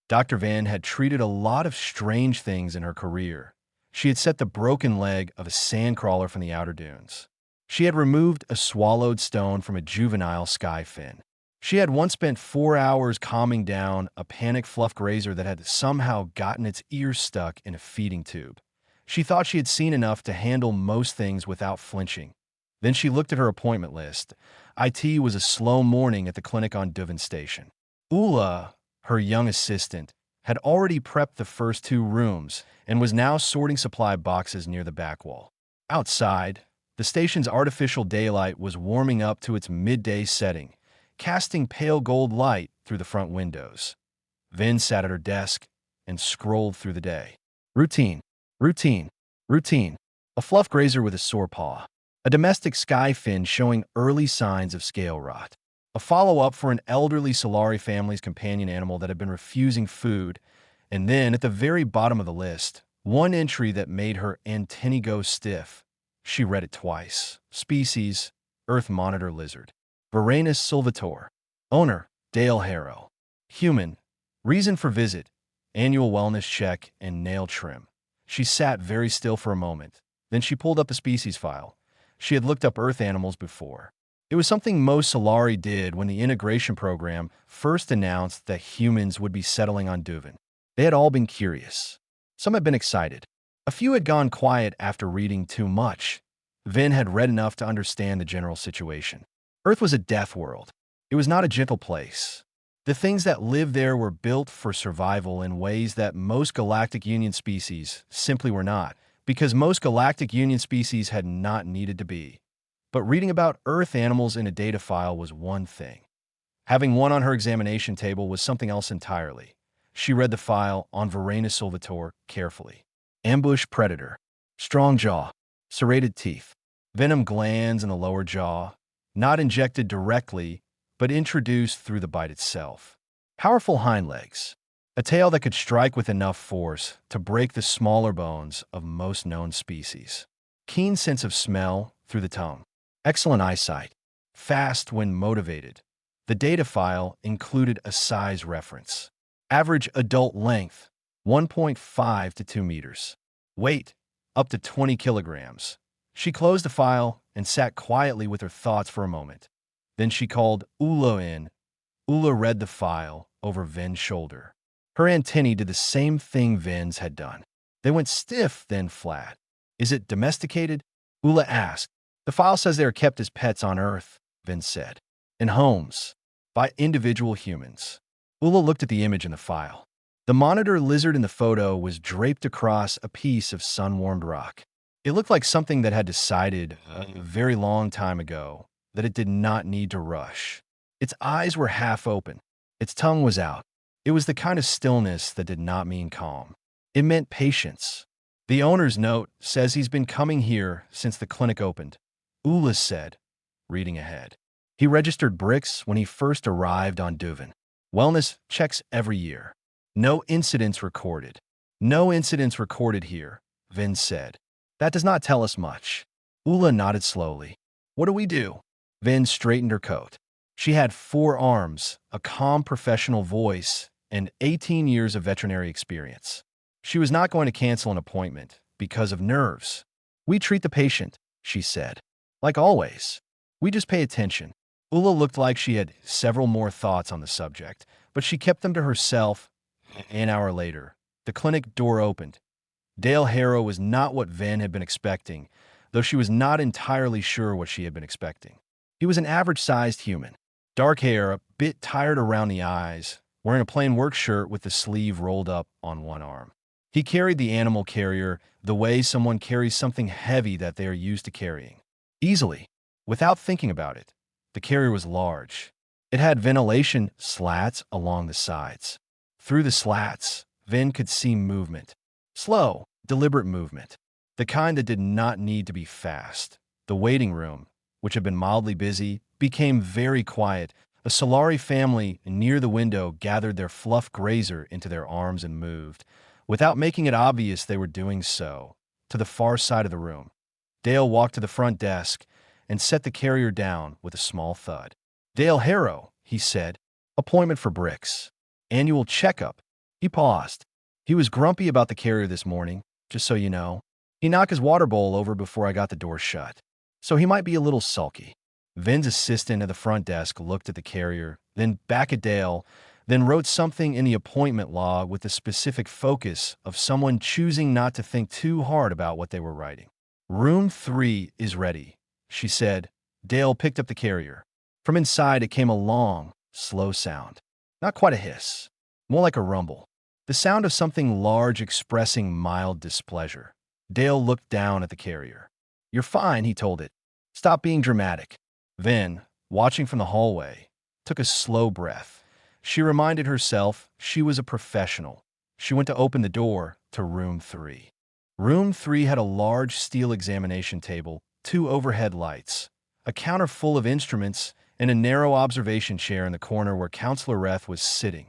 Dr. Van had treated a lot of strange things in her career. She had set the broken leg of a sandcrawler from the outer dunes. She had removed a swallowed stone from a juvenile skyfin. She had once spent 4 hours calming down a panicked fluff grazer that had somehow gotten its ears stuck in a feeding tube. She thought she had seen enough to handle most things without flinching. Then she looked at her appointment list. IT was a slow morning at the clinic on Duven Station. Ula, her young assistant, had already prepped the first 2 rooms and was now sorting supply boxes near the back wall. Outside, the station's artificial daylight was warming up to its midday setting, casting pale gold light through the front windows. Vin sat at her desk and scrolled through the day. Routine, routine, routine. A fluff grazer with a sore paw. A domestic skyfin showing early signs of scale rot. A follow-up for an elderly Solari family's companion animal that had been refusing food. And then, at the very bottom of the list, one entry that made her antennae go stiff. She read it twice. Species, Earth Monitor Lizard. Varanus sylvator. Owner, Dale Harrow. Human. Reason for visit, annual wellness check and nail trim. She sat very still for a moment. Then she pulled up the species file. She had looked up Earth animals before. It was something most Solari did when the integration program first announced that humans would be settling on Duven. They had all been curious. Some had been excited. A few had gone quiet after reading too much. Vin had read enough to understand the general situation. Earth was a death world. It was not a gentle place. The things that lived there were built for survival in ways that most Galactic Union species simply were not, because most Galactic Union species had not needed to be. But reading about Earth animals in a data file was one thing. Having one on her examination table was something else entirely. She read the file on Varanus sylvator carefully. Ambush predator. Strong jaw. Serrated teeth. Venom glands in the lower jaw. Not injected directly, but introduced through the bite itself. Powerful hind legs. A tail that could strike with enough force to break the smaller bones of most known species. Keen sense of smell through the tongue. Excellent eyesight. Fast when motivated. The data file included a size reference. Average adult length, 1.5 to 2 meters. Weight, up to 20 kilograms. She closed the file and sat quietly with her thoughts for a moment. Then she called Ula in. Ula read the file over Ven's shoulder. Her antennae did the same thing Ven's had done. They went stiff, then flat. Is it domesticated? Ula asked. The file says they are kept as pets on Earth, Ven said. In homes, by individual humans. Ula looked at the image in the file. The monitor lizard in the photo was draped across a piece of sun-warmed rock. It looked like something that had decided a very long time ago that it did not need to rush. Its eyes were half open. Its tongue was out. It was the kind of stillness that did not mean calm. It meant patience. The owner's note says he's been coming here since the clinic opened. Ula said, reading ahead. He registered bricks when he first arrived on Duven. Wellness checks every year. No incidents recorded. No incidents recorded here, Vin said. That does not tell us much. Ula nodded slowly. What do we do? Vin straightened her coat. She had 4 arms, a calm professional voice, and 18 years of veterinary experience. She was not going to cancel an appointment because of nerves. We treat the patient, she said. Like always. We just pay attention. Ula looked like she had several more thoughts on the subject, but she kept them to herself. An hour later, the clinic door opened. Dale Harrow was not what Van had been expecting, though she was not entirely sure what she had been expecting. He was an average-sized human. Dark hair, a bit tired around the eyes, wearing a plain work shirt with the sleeve rolled up on one arm. He carried the animal carrier the way someone carries something heavy that they are used to carrying. Easily, without thinking about it. The carrier was large. It had ventilation slats along the sides. Through the slats, Vin could see movement. Slow, deliberate movement. The kind that did not need to be fast. The waiting room, which had been mildly busy, became very quiet. A Solari family near the window gathered their fluff grazer into their arms and moved, without making it obvious they were doing so, to the far side of the room. Dale walked to the front desk and set the carrier down with a small thud. Dale Harrow, he said. Appointment for bricks. Annual checkup. He paused. He was grumpy about the carrier this morning, just so you know. He knocked his water bowl over before I got the door shut, so he might be a little sulky. Vin's assistant at the front desk looked at the carrier, then back at Dale, then wrote something in the appointment log with the specific focus of someone choosing not to think too hard about what they were writing. "Room 3 is ready," she said. Dale picked up the carrier. From inside, it came a long, slow sound. Not quite a hiss, more like a rumble. The sound of something large expressing mild displeasure. Dale looked down at the carrier. "You're fine," he told it. "Stop being dramatic." Vin, watching from the hallway, took a slow breath. She reminded herself she was a professional. She went to open the door to Room 3. Room 3 had a large steel examination table, 2 overhead lights, a counter full of instruments, and a narrow observation chair in the corner where Counselor Reth was sitting.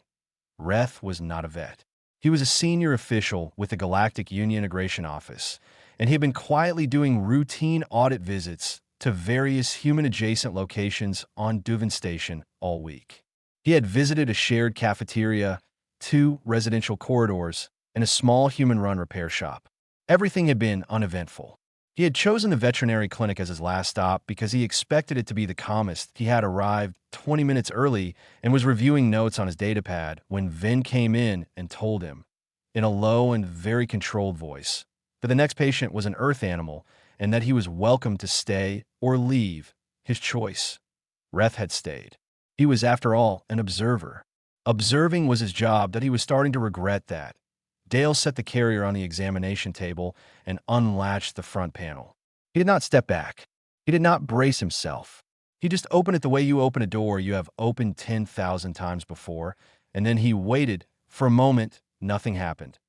Reth was not a vet. He was a senior official with the Galactic Union Integration Office, and he had been quietly doing routine audit visits to various human-adjacent locations on Duvan Station all week. He had visited a shared cafeteria, 2 residential corridors, and a small human-run repair shop. Everything had been uneventful. He had chosen the veterinary clinic as his last stop because he expected it to be the calmest. He had arrived 20 minutes early and was reviewing notes on his datapad when Vin came in and told him, in a low and very controlled voice, that the next patient was an Earth animal and that he was welcome to stay or leave, his choice. Reth had stayed. He was, after all, an observer. Observing was his job, that he was starting to regret that. Dale set the carrier on the examination table and unlatched the front panel. He did not step back. He did not brace himself. He just opened it the way you open a door you have opened 10,000 times before, and then he waited. For a moment, nothing happened.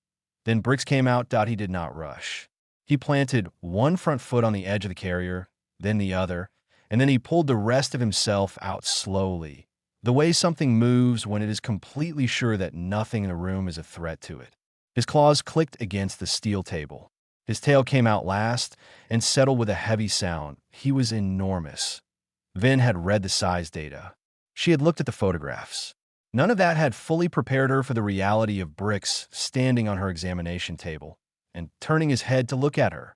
Then bricks came out. He did not rush. He planted one front foot on the edge of the carrier, then the other, and then he pulled the rest of himself out slowly, the way something moves when it is completely sure that nothing in the room is a threat to it. His claws clicked against the steel table. His tail came out last and settled with a heavy sound. He was enormous. Vin had read the size data. She had looked at the photographs. None of that had fully prepared her for the reality of Bricks standing on her examination table and turning his head to look at her.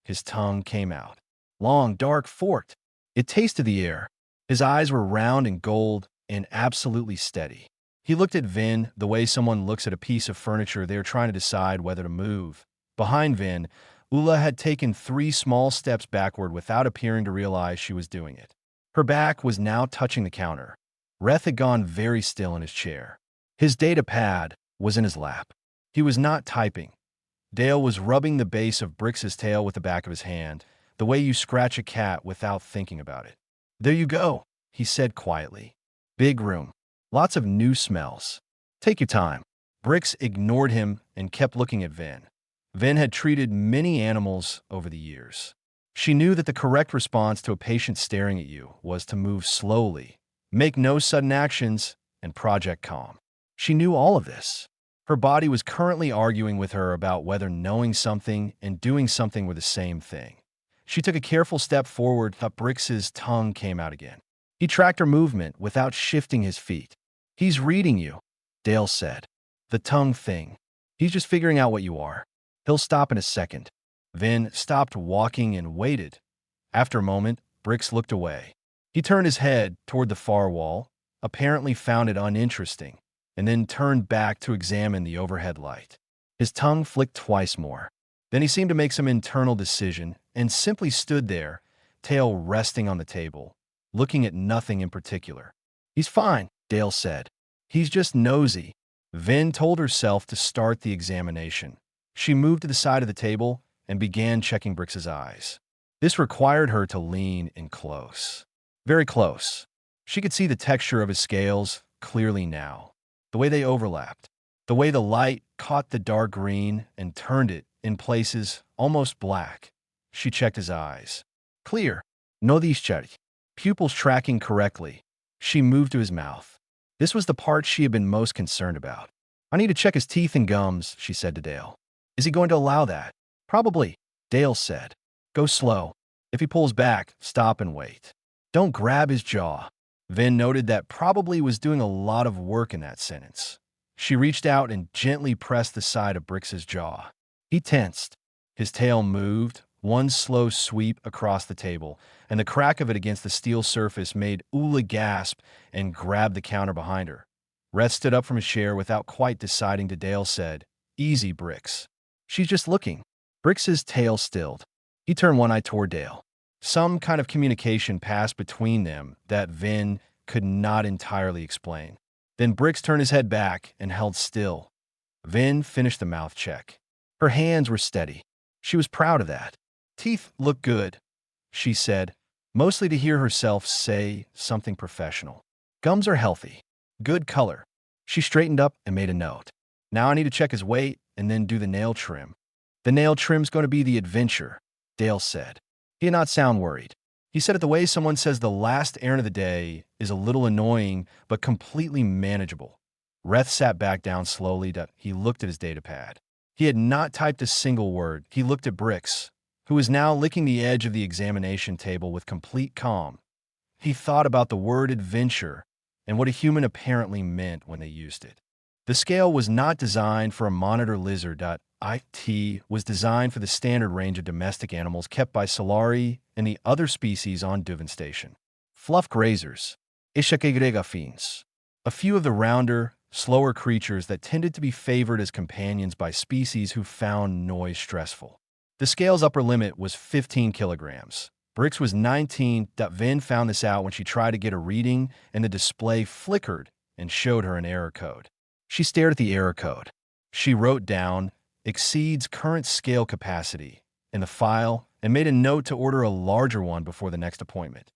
His tongue came out. Long, dark, forked. It tasted the air. His eyes were round and gold and absolutely steady. He looked at Vin the way someone looks at a piece of furniture they are trying to decide whether to move. Behind Vin, Ula had taken 3 small steps backward without appearing to realize she was doing it. Her back was now touching the counter. Reth had gone very still in his chair. His data pad was in his lap. He was not typing. Dale was rubbing the base of Brix's tail with the back of his hand, the way you scratch a cat without thinking about it. "There you go," he said quietly. "Big room. Lots of new smells. Take your time." Brix ignored him and kept looking at Vin. Vin had treated many animals over the years. She knew that the correct response to a patient staring at you was to move slowly, make no sudden actions, and project calm. She knew all of this. Her body was currently arguing with her about whether knowing something and doing something were the same thing. She took a careful step forward. Brix's tongue came out again. He tracked her movement without shifting his feet. "He's reading you," Dale said. "The tongue thing. He's just figuring out what you are. He'll stop in a second." Vin stopped walking and waited. After a moment, Brix looked away. He turned his head toward the far wall, apparently found it uninteresting, and then turned back to examine the overhead light. His tongue flicked twice more. Then he seemed to make some internal decision and simply stood there, tail resting on the table, looking at nothing in particular. "He's fine," Dale said. "He's just nosy." Vin told herself to start the examination. She moved to the side of the table and began checking Brix's eyes. This required her to lean in close. Very close. She could see the texture of his scales clearly now, the way they overlapped, the way the light caught the dark green and turned it, in places, almost black. She checked his eyes. Clear. No these cherry. Pupils tracking correctly. She moved to his mouth. This was the part she had been most concerned about. "I need to check his teeth and gums," she said to Dale. "Is he going to allow that?" "Probably," Dale said. "Go slow. If he pulls back, stop and wait. Don't grab his jaw." Vin noted that probably was doing a lot of work in that sentence. She reached out and gently pressed the side of Brix's jaw. He tensed. His tail moved, one slow sweep across the table, and the crack of it against the steel surface made Ula gasp and grab the counter behind her. Reth stood up from his chair without quite deciding to Dale said, "Easy, Brix. She's just looking." Brix's tail stilled. He turned one eye toward Dale. Some kind of communication passed between them that Vin could not entirely explain. Then Brix turned his head back and held still. Vin finished the mouth check. Her hands were steady. She was proud of that. "Teeth look good," she said, mostly to hear herself say something professional. "Gums are healthy. Good color." She straightened up and made a note. "Now I need to check his weight and then do the nail trim." "The nail trim's going to be the adventure," Dale said. He did not sound worried. He said it the way someone says the last errand of the day is a little annoying but completely manageable. Reth sat back down slowly. He looked at his datapad. He had not typed a single word. He looked at Brix, who was now licking the edge of the examination table with complete calm. He thought about the word adventure and what a human apparently meant when they used it. The scale was not designed for a monitor lizard. It was designed for the standard range of domestic animals kept by Solari and the other species on Duvan Station. Fluff grazers, Ishakegregafines, a few of the rounder, slower creatures that tended to be favored as companions by species who found noise stressful. The scale's upper limit was 15 kilograms. Brix was 19. Vin found this out when she tried to get a reading and the display flickered and showed her an error code. She stared at the error code. She wrote down, "Exceeds current scale capacity," in the file and made a note to order a larger one before the next appointment.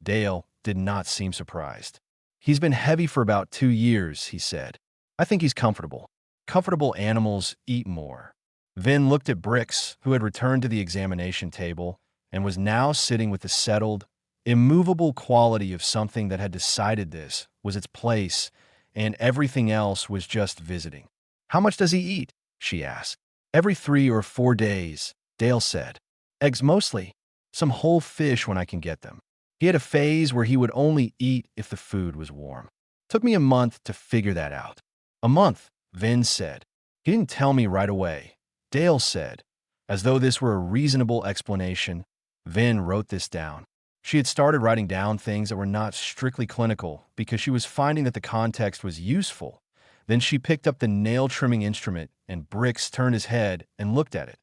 Dale did not seem surprised. "He's been heavy for about 2 years," he said. "I think he's comfortable. Comfortable animals eat more." Vin looked at Brix, who had returned to the examination table and was now sitting with the settled, immovable quality of something that had decided this was its place and everything else was just visiting. "How much does he eat?" she asked. "Every 3 or 4 days," Dale said. "Eggs mostly. Some whole fish when I can get them. He had a phase where he would only eat if the food was warm. Took me a month to figure that out." "A month," Vin said. "He didn't tell me right away," Dale said. As though this were a reasonable explanation, Vin wrote this down. She had started writing down things that were not strictly clinical because she was finding that the context was useful. Then she picked up the nail-trimming instrument, and Brix turned his head and looked at it.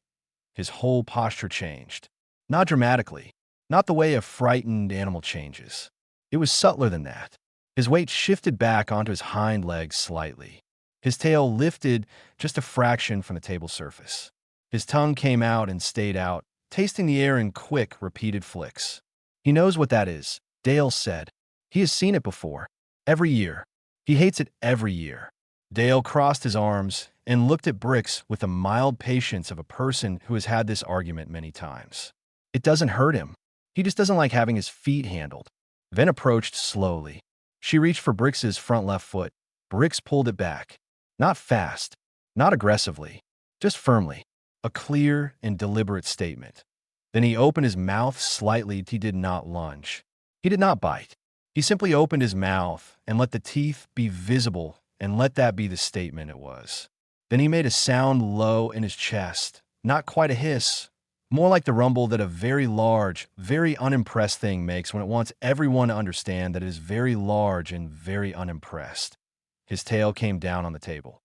His whole posture changed. Not dramatically. Not the way a frightened animal changes. It was subtler than that. His weight shifted back onto his hind legs slightly. His tail lifted just a fraction from the table surface. His tongue came out and stayed out, tasting the air in quick, repeated flicks. "He knows what that is," Dale said. "He has seen it before. Every year. He hates it every year." Dale crossed his arms and looked at Brix with the mild patience of a person who has had this argument many times. "It doesn't hurt him. He just doesn't like having his feet handled." Ven approached slowly. She reached for Brix's front left foot. Brix pulled it back. Not fast, not aggressively, just firmly. A clear and deliberate statement. Then he opened his mouth slightly. He did not lunge. He did not bite. He simply opened his mouth and let the teeth be visible and let that be the statement it was. Then he made a sound low in his chest, not quite a hiss, more like the rumble that a very large, very unimpressed thing makes when it wants everyone to understand that it is very large and very unimpressed. His tail came down on the table.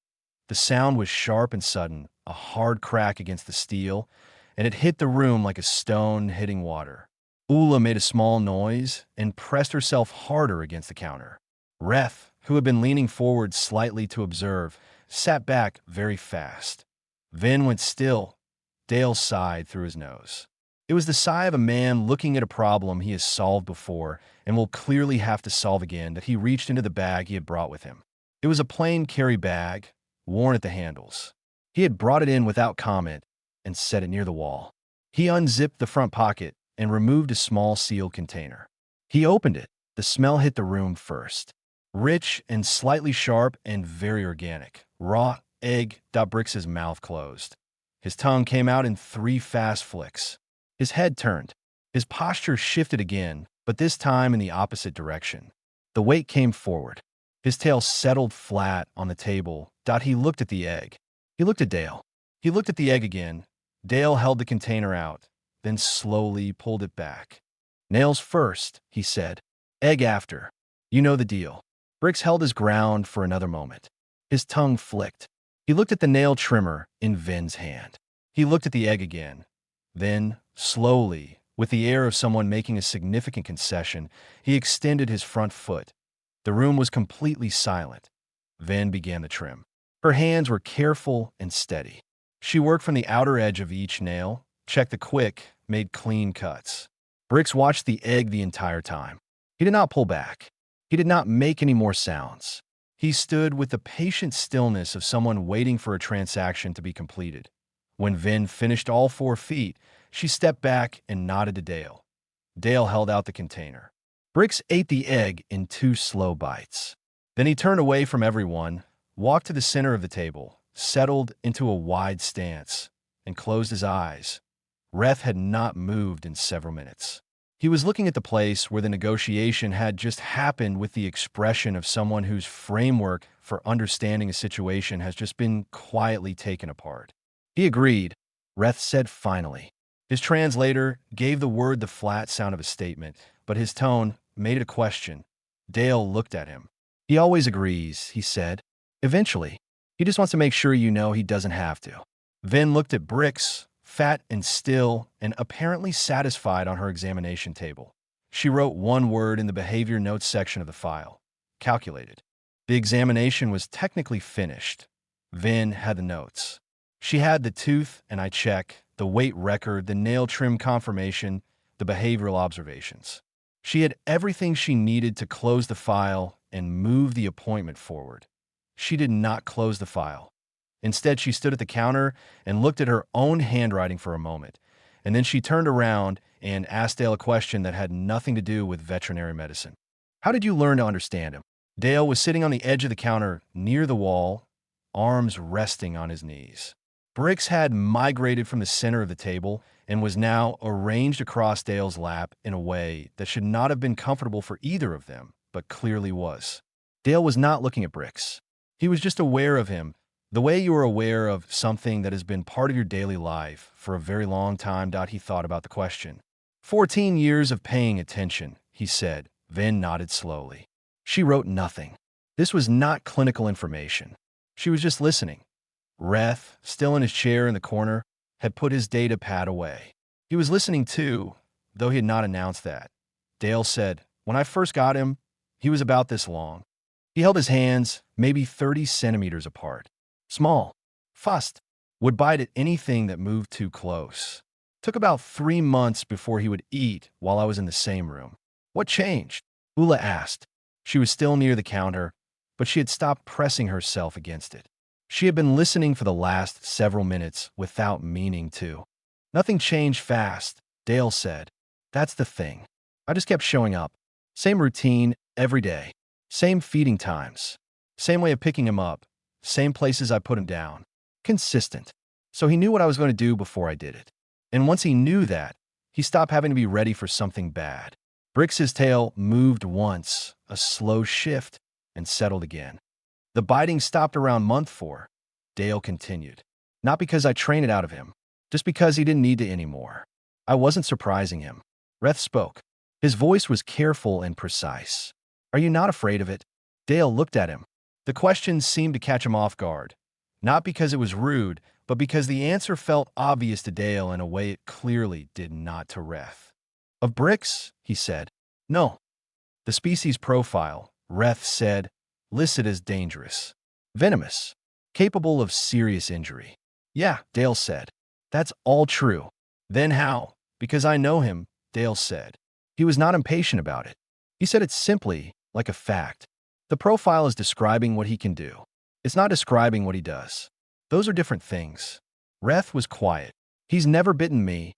The sound was sharp and sudden, a hard crack against the steel, and it hit the room like a stone hitting water. Ula made a small noise and pressed herself harder against the counter. Reth, who had been leaning forward slightly to observe, sat back very fast. Vin went still. Dale sighed through his nose. It was the sigh of a man looking at a problem he has solved before and will clearly have to solve again that he reached into the bag he had brought with him. It was a plain carry bag, worn at the handles. He had brought it in without comment and set it near the wall. He unzipped the front pocket and removed a small sealed container. He opened it. The smell hit the room first. Rich and slightly sharp and very organic. Raw egg. Brix's mouth closed. His tongue came out in 3 fast flicks. His head turned. His posture shifted again, but this time in the opposite direction. The weight came forward. His tail settled flat on the table. He looked at the egg. He looked at Dale. He looked at the egg again. Dale held the container out, then slowly pulled it back. Nails first, he said. Egg after. You know the deal. Bricks held his ground for another moment. His tongue flicked. He looked at the nail trimmer in Vin's hand. He looked at the egg again. Then, slowly, with the air of someone making a significant concession, he extended his front foot. The room was completely silent. Vin began the trim. Her hands were careful and steady. She worked from the outer edge of each nail, checked the quick, made clean cuts. Bricks watched the egg the entire time. He did not pull back. He did not make any more sounds. He stood with the patient stillness of someone waiting for a transaction to be completed. When Vin finished all 4 feet, she stepped back and nodded to Dale. Dale held out the container. Bricks ate the egg in 2 slow bites. Then he turned away from everyone, walked to the center of the table, settled into a wide stance, and closed his eyes. Reth had not moved in several minutes. He was looking at the place where the negotiation had just happened with the expression of someone whose framework for understanding a situation has just been quietly taken apart. He agreed, Reth said finally. His translator gave the word the flat sound of a statement, but his tone made it a question. Dale looked at him. He always agrees, he said. Eventually. He just wants to make sure you know he doesn't have to. Vin looked at Bricks, fat and still, and apparently satisfied on her examination table. She wrote 1 word in the behavior notes section of the file. Calculated. The examination was technically finished. Vin had the notes. She had the tooth and eye check, the weight record, the nail trim confirmation, the behavioral observations. She had everything she needed to close the file and move the appointment forward. She did not close the file. Instead, she stood at the counter and looked at her own handwriting for a moment, and then she turned around and asked Dale a question that had nothing to do with veterinary medicine. How did you learn to understand him? Dale was sitting on the edge of the counter near the wall, arms resting on his knees. Bricks had migrated from the center of the table and was now arranged across Dale's lap in a way that should not have been comfortable for either of them, but clearly was. Dale was not looking at Bricks. He was just aware of him, the way you are aware of something that has been part of your daily life for a very long time. He thought about the question. 14 years of paying attention, he said. Vin nodded slowly. She wrote nothing. This was not clinical information. She was just listening. Reth, still in his chair in the corner, had put his data pad away. He was listening too, though he had not announced that. Dale said, when I first got him, he was about this long. He held his hands maybe 30 centimeters apart. Small, fussed, would bite at anything that moved too close. Took about 3 months before he would eat while I was in the same room. What changed? Ula asked. She was still near the counter, but she had stopped pressing herself against it. She had been listening for the last several minutes without meaning to. Nothing changed fast, Dale said. That's the thing. I just kept showing up. Same routine every day. Same feeding times. Same way of picking him up. Same places I put him down. Consistent. So he knew what I was going to do before I did it. And once he knew that, he stopped having to be ready for something bad. Brix's tail moved once, a slow shift, and settled again. The biting stopped around month 4. Dale continued. Not because I trained it out of him, just because he didn't need to anymore. I wasn't surprising him. Reth spoke. His voice was careful and precise. Are you not afraid of it? Dale looked at him. The question seemed to catch him off guard. Not because it was rude, but because the answer felt obvious to Dale in a way it clearly did not to Reth. Of Bricks, he said. No. The species profile, Reth said, listed as dangerous. Venomous. Capable of serious injury. Yeah, Dale said. That's all true. Then how? Because I know him, Dale said. He was not impatient about it. He said it simply, like a fact. The profile is describing what he can do. It's not describing what he does. Those are different things. Reth was quiet. He's never bitten me,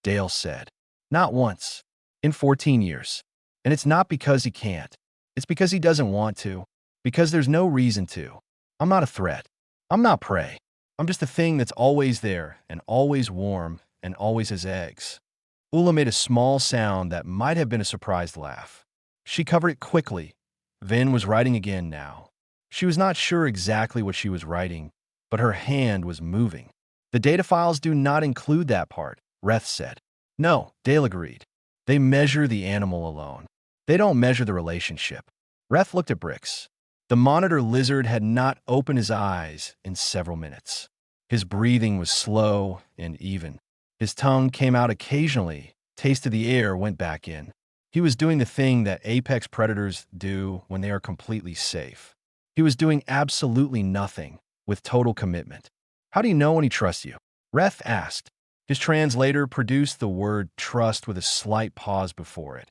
Dale said. Not once. In 14 years. And it's not because he can't. It's because he doesn't want to. Because there's no reason to. I'm not a threat. I'm not prey. I'm just a thing that's always there and always warm and always has eggs. Ula made a small sound that might have been a surprised laugh. She covered it quickly. Vin was writing again now. She was not sure exactly what she was writing, but her hand was moving. The data files do not include that part, Reth said. No, Dale agreed. They measure the animal alone. They don't measure the relationship. Reth looked at Brix. The monitor lizard had not opened his eyes in several minutes. His breathing was slow and even. His tongue came out occasionally, tasted the air, went back in. He was doing the thing that apex predators do when they are completely safe. He was doing absolutely nothing, with total commitment. How do you know when he trusts you? Reth asked. His translator produced the word trust with a slight pause before it,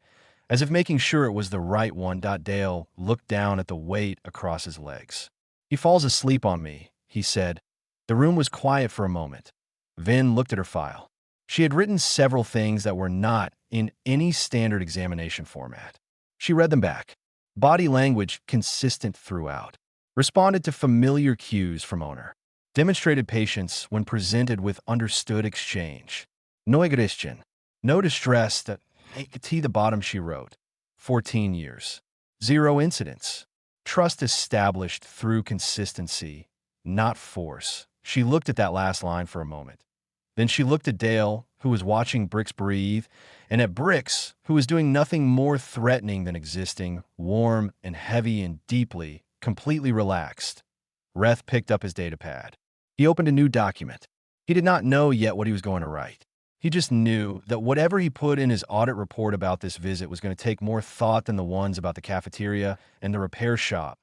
as if making sure it was the right one. Dale looked down at the weight across his legs. He falls asleep on me, he said. The room was quiet for a moment. Vin looked at her file. She had written several things that were not in any standard examination format. She read them back. Body language consistent throughout. Responded to familiar cues from owner. Demonstrated patience when presented with understood exchange. No aggression. No distress. That T the bottom she wrote. 14 years. 0 incidents. Trust established through consistency, not force. She looked at that last line for a moment. Then she looked at Dale, who was watching Brix breathe, and at Brix, who was doing nothing more threatening than existing, warm and heavy and deeply, completely relaxed. Reth picked up his datapad. He opened a new document. He did not know yet what he was going to write. He just knew that whatever he put in his audit report about this visit was going to take more thought than the ones about the cafeteria and the repair shop.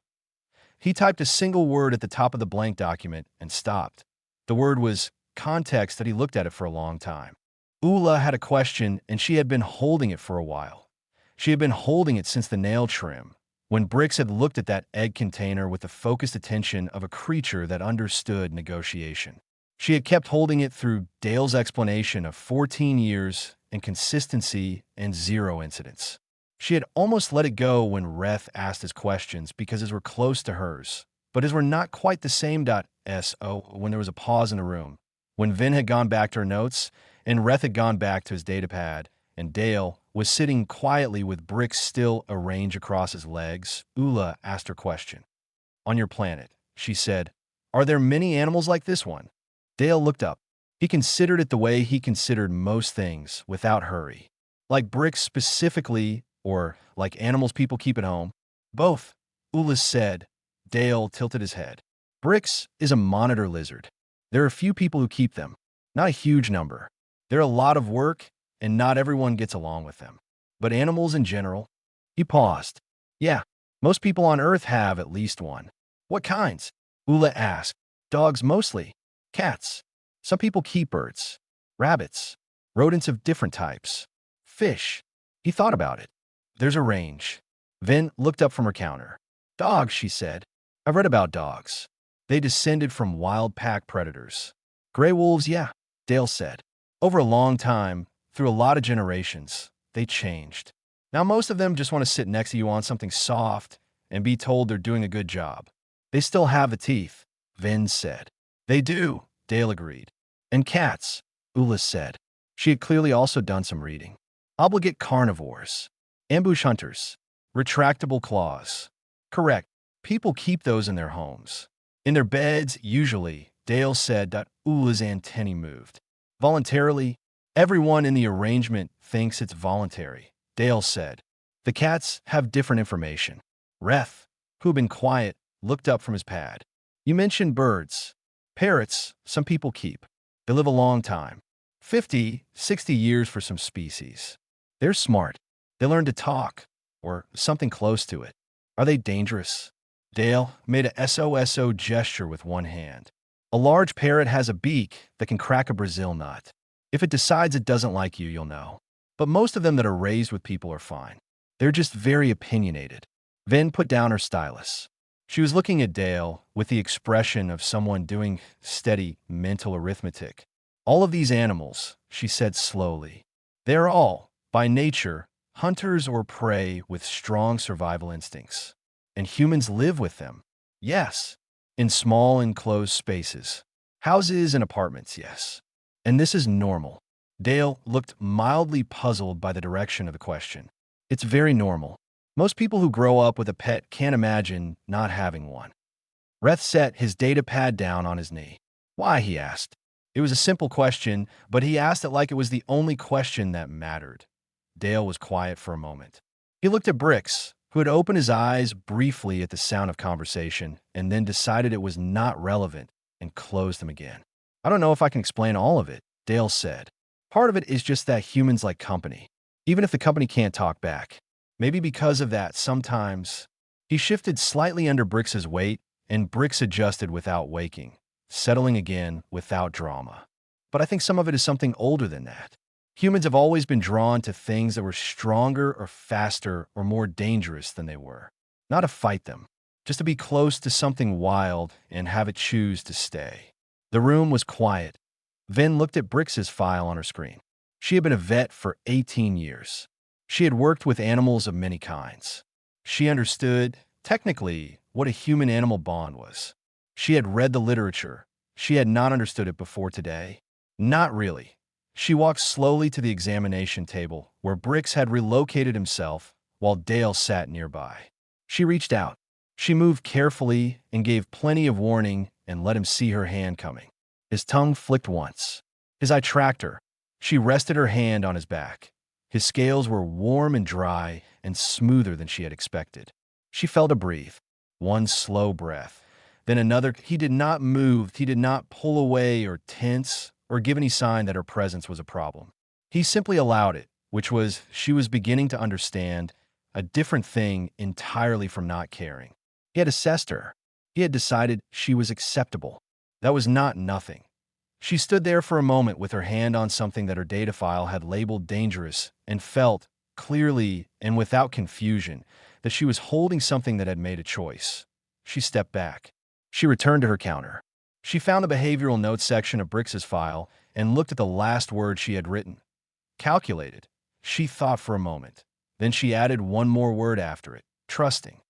He typed a single word at the top of the blank document and stopped. The word was context. That he looked at it for a long time. Ula had a question, and she had been holding it for a while. She had been holding it since the nail trim, when Brix had looked at that egg container with the focused attention of a creature that understood negotiation. She had kept holding it through Dale's explanation of 14 years and consistency and 0 incidents. She had almost let it go when Reth asked his questions because his were close to hers, but his were not quite the same. When there was a pause in the room. When Vin had gone back to her notes, and Reth had gone back to his datapad, and Dale was sitting quietly with Brix still arranged across his legs, Ula asked her question. On your planet, she said, are there many animals like this one? Dale looked up. He considered it the way he considered most things, without hurry. Like Brix specifically, or like animals people keep at home? Both, Ula said. Dale tilted his head. Brix is a monitor lizard. There are few people who keep them. Not a huge number. They're a lot of work, and not everyone gets along with them. But animals in general? He paused. Yeah, most people on Earth have at least one. What kinds? Ula asked. Dogs mostly. Cats. Some people keep birds. Rabbits. Rodents of different types. Fish. He thought about it. There's a range. Vin looked up from her counter. Dogs, she said. I've read about dogs. They descended from wild pack predators. Gray wolves, yeah, Dale said. Over a long time, through a lot of generations, they changed. Now most of them just want to sit next to you on something soft and be told they're doing a good job. They still have the teeth, Vin said. They do, Dale agreed. And cats, Ula said. She had clearly also done some reading. Obligate carnivores. Ambush hunters. Retractable claws. Correct. People keep those in their homes. In their beds, usually, Dale said. Ula's antennae moved. Voluntarily, everyone in the arrangement thinks it's voluntary, Dale said. The cats have different information. Reth, who had been quiet, looked up from his pad. You mentioned birds. Parrots, some people keep. They live a long time. 50, 60 years for some species. They're smart. They learn to talk, or something close to it. Are they dangerous? Dale made a SOSO gesture with one hand. A large parrot has a beak that can crack a Brazil nut. If it decides it doesn't like you, you'll know. But most of them that are raised with people are fine. They're just very opinionated. Vin put down her stylus. She was looking at Dale with the expression of someone doing steady mental arithmetic. All of these animals, she said slowly, they're all, by nature, hunters or prey with strong survival instincts. And humans live with them. Yes. In small enclosed spaces. Houses and apartments, yes. And this is normal. Dale looked mildly puzzled by the direction of the question. It's very normal. Most people who grow up with a pet can't imagine not having one. Reth set his data pad down on his knee. Why, he asked. It was a simple question, but he asked it like it was the only question that mattered. Dale was quiet for a moment. He looked at Brix, who had opened his eyes briefly at the sound of conversation and then decided it was not relevant and closed them again. I don't know if I can explain all of it, Dale said. Part of it is just that humans like company, even if the company can't talk back. Maybe because of that, sometimes. He shifted slightly under Brix's weight, and Brix adjusted without waking, settling again without drama. But I think some of it is something older than that. Humans have always been drawn to things that were stronger or faster or more dangerous than they were. Not to fight them, just to be close to something wild and have it choose to stay. The room was quiet. Ven looked at Brix's file on her screen. She had been a vet for 18 years. She had worked with animals of many kinds. She understood, technically, what a human-animal bond was. She had read the literature. She had not understood it before today. Not really. She walked slowly to the examination table, where Brix had relocated himself, while Dale sat nearby. She reached out. She moved carefully and gave plenty of warning and let him see her hand coming. His tongue flicked once. His eye tracked her. She rested her hand on his back. His scales were warm and dry and smoother than she had expected. She felt a breathe. One slow breath. Then another. He did not move. He did not pull away or tense or give any sign that her presence was a problem. He simply allowed it, which was, she was beginning to understand, a different thing entirely from not caring. He had assessed her. He had decided she was acceptable. That was not nothing. She stood there for a moment with her hand on something that her data file had labeled dangerous and felt, clearly and without confusion, that she was holding something that had made a choice. She stepped back. She returned to her counter. She found the behavioral notes section of Brix's file and looked at the last word she had written. Calculated. She thought for a moment. Then she added one more word after it. Trusting.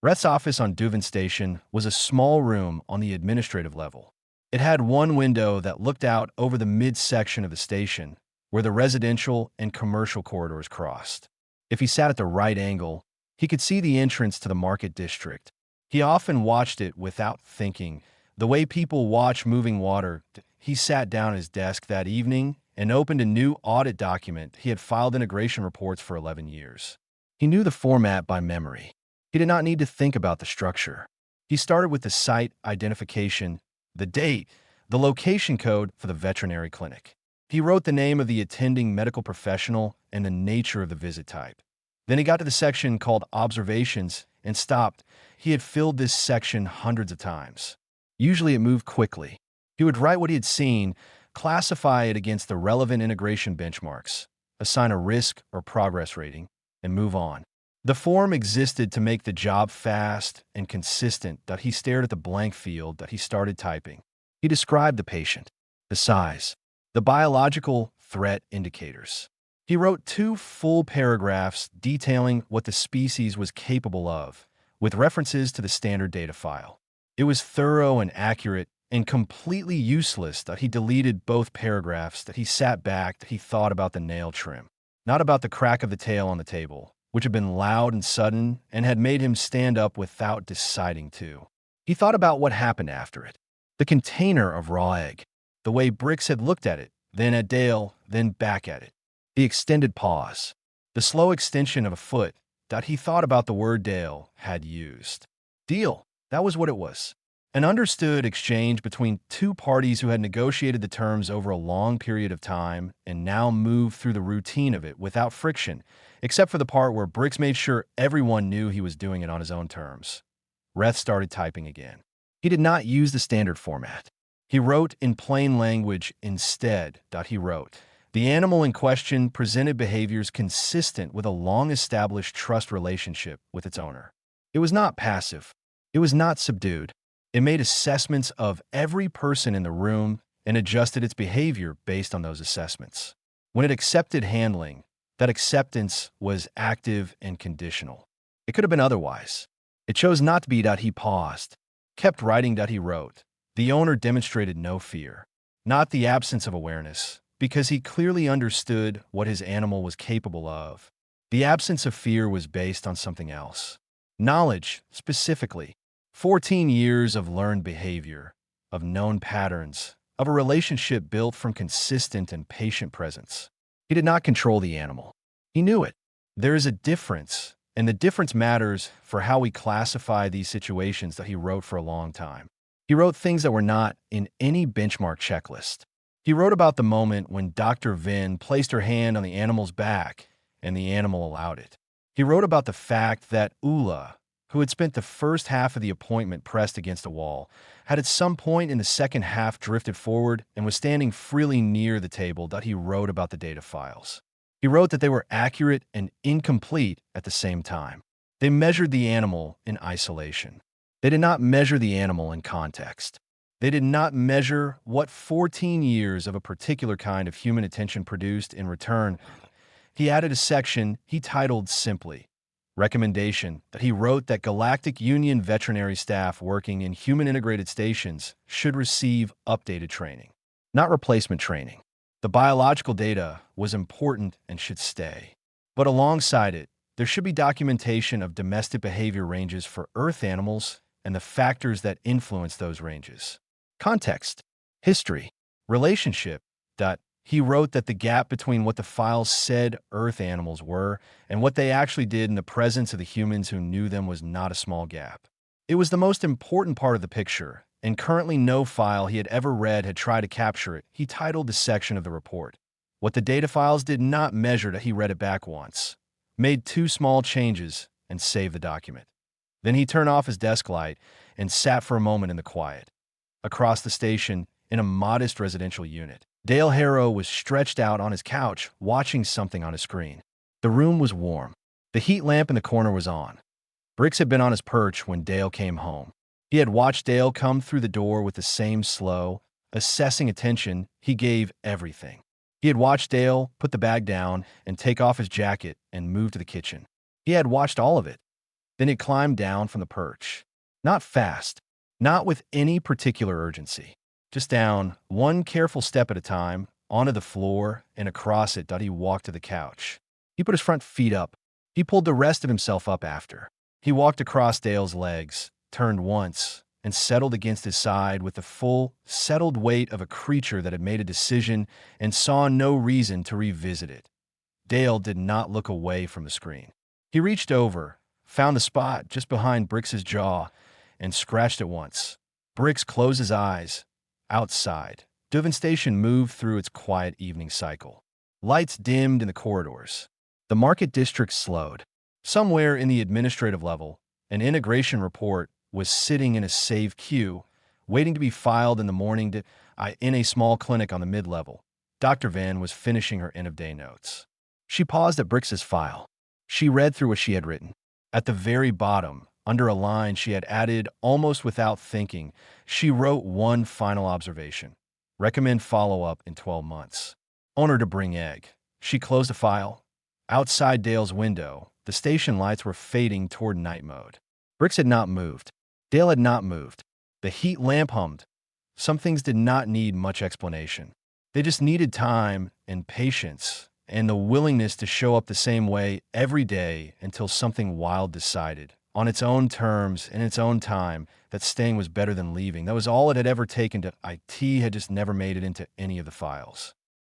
Rhett's office on Duvin Station was a small room on the administrative level. It had one window that looked out over the midsection of the station, where the residential and commercial corridors crossed. If he sat at the right angle, he could see the entrance to the market district. He often watched it without thinking, the way people watch moving water. He sat down at his desk that evening and opened a new audit document. He had filed integration reports for 11 years. He knew the format by memory. He did not need to think about the structure. He started with the site identification, the date, the location code for the veterinary clinic. He wrote the name of the attending medical professional and the nature of the visit type. Then he got to the section called Observations and stopped. He had filled this section hundreds of times. Usually it moved quickly. He would write what he had seen, classify it against the relevant integration benchmarks, assign a risk or progress rating, and move on. The form existed to make the job fast and consistent. That he stared at the blank field that he started typing. He described the patient, the size, the biological threat indicators. He wrote 2 full paragraphs detailing what the species was capable of, with references to the standard data file. It was thorough and accurate and completely useless that he deleted both paragraphs, that he sat back, that he thought about the nail trim, not about the crack of the tail on the table, which had been loud and sudden and had made him stand up without deciding to. He thought about what happened after it. The container of raw egg, the way Brix had looked at it, then at Dale, then back at it. The extended pause, the slow extension of a foot, that he thought about the word Dale had used. Deal, that was what it was. An understood exchange between 2 parties who had negotiated the terms over a long period of time and now moved through the routine of it without friction, except for the part where Brix made sure everyone knew he was doing it on his own terms. Reth started typing again. He did not use the standard format. He wrote in plain language instead. He wrote, the animal in question presented behaviors consistent with a long-established trust relationship with its owner. It was not passive. It was not subdued. It made assessments of every person in the room and adjusted its behavior based on those assessments. When it accepted handling, that acceptance was active and conditional. It could have been otherwise. It chose not to be. He paused, kept writing. He wrote, the owner demonstrated no fear, not the absence of awareness, because he clearly understood what his animal was capable of. The absence of fear was based on something else. Knowledge, specifically. 14 years of learned behavior, of known patterns, of a relationship built from consistent and patient presence. He did not control the animal. He knew it. There is a difference, and the difference matters for how we classify these situations that he wrote for a long time. He wrote things that were not in any benchmark checklist. He wrote about the moment when Dr. Vin placed her hand on the animal's back and the animal allowed it. He wrote about the fact that Ula, who had spent the first half of the appointment pressed against a wall, had at some point in the second half drifted forward and was standing freely near the table that he wrote about the data files. He wrote that they were accurate and incomplete at the same time. They measured the animal in isolation. They did not measure the animal in context. They did not measure what 14 years of a particular kind of human attention produced in return. He added a section he titled simply, Recommendation, that he wrote that Galactic Union veterinary staff working in human integrated stations should receive updated training, not replacement training. The biological data was important and should stay. But alongside it, there should be documentation of domestic behavior ranges for Earth animals and the factors that influence those ranges. Context, history, relationship. He wrote that the gap between what the files said Earth animals were and what they actually did in the presence of the humans who knew them was not a small gap. It was the most important part of the picture, and currently no file he had ever read had tried to capture it. He titled the section of the report, What the data files did not measure. That he read it back once, made 2 small changes, and saved the document. Then he turned off his desk light and sat for a moment in the quiet. Across the station, in a modest residential unit, Dale Harrow was stretched out on his couch, watching something on his screen. The room was warm. The heat lamp in the corner was on. Brix had been on his perch when Dale came home. He had watched Dale come through the door with the same slow, assessing attention he gave everything. He had watched Dale put the bag down and take off his jacket and move to the kitchen. He had watched all of it. Then he climbed down from the perch. Not fast, not with any particular urgency. Just down, one careful step at a time, onto the floor and across it. He walked to the couch. He put his front feet up. He pulled the rest of himself up after. He walked across Dale's legs, turned once, and settled against his side with the full, settled weight of a creature that had made a decision and saw no reason to revisit it. Dale did not look away from the screen. He reached over, found the spot just behind Brix's jaw, and scratched it once. Brix closed his eyes. Outside, Duvin Station moved through its quiet evening cycle. Lights dimmed in the corridors. The market district slowed. Somewhere in the administrative level, an integration report was sitting in a save queue, waiting to be filed in the morning in a small clinic on the mid-level. Dr. Van was finishing her end-of-day notes. She paused at Brix's file. She read through what she had written. At the very bottom, under a line she had added almost without thinking, she wrote one final observation. Recommend follow-up in 12 months. Owner to bring egg. She closed the file. Outside Dale's window, the station lights were fading toward night mode. Brix had not moved. Dale had not moved. The heat lamp hummed. Some things did not need much explanation. They just needed time and patience and the willingness to show up the same way every day until something wild decided, on its own terms, in its own time, that staying was better than leaving. That was all it had ever taken to IT had just never made it into any of the files.